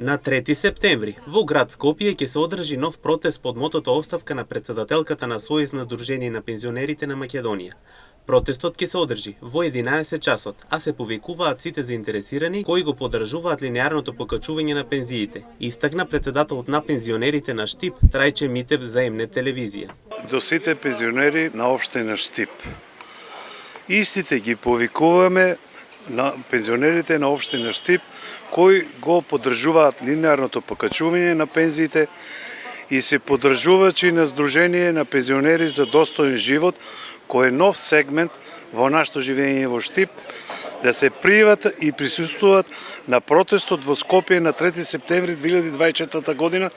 На 3 септември во град Скопје ќе се одржи нов протест под мотото оставка на претседателката на Сојуз на Сдружение на пензионерите на Македонија. Протестот ќе се одржи во 11 часот, а се повикуваат сите заинтересирани кои го поддржуваат линеарното покачување на пензиите, истакна претседателот на пензионерите на Штип Трајче Митев за МНЕТ телевизија. До сите пензионери на општина Штип. Истите ги повикуваме на пензионерите на општина Штип кои го поддржуваат линеарното покачување на пензиите и се поддржувачи на Сдружение на пензионери за достоен живот, кој е нов сегмент во нашето живење во Штип, да се пријават и присуствуваат на протестот во Скопје на 3 септември 2024 година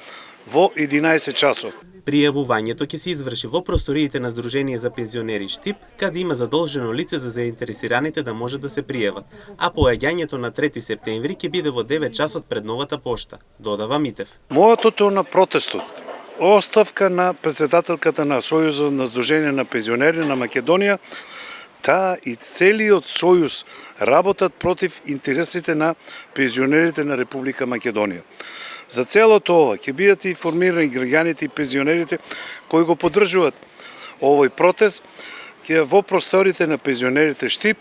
во 11 часот. Пријавувањето ќе се изврши во просториите на Сдружение за пензионери Штип, каде има задолжено лице за заинтересираните да може да се пријават, а поаѓањето на 3 септември ќе биде во 9 часот пред новата пошта, додава Митев. Мотото на протестот: оставка на претседателката на Сојузот на Сдружение на пензионери на Македонија. Таа и целиот сојуз работат против интересите на пензионерите на Република Македонија. За целото ова ќе бидат информирани граѓаните и пензионерите кои го поддржуваат овој протест. Во просторите на пензионерите Штип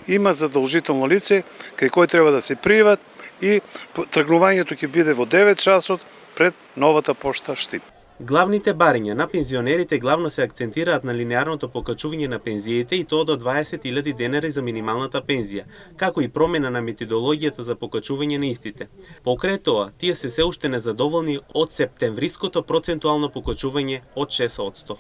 има задолжително лице кај кој треба да се пријават и тргнувањето ќе биде во 9 часот пред новата пошта Штип. Главните барања на пензионерите главно се акцентираат на линеарното покачување на пензиите и тоа до 20.000 денари за минималната пензија, како и промена на методологијата за покачување на истите. Покрај тоа, тие се уште незадоволни од септемвриското процентуално покачување од 6%.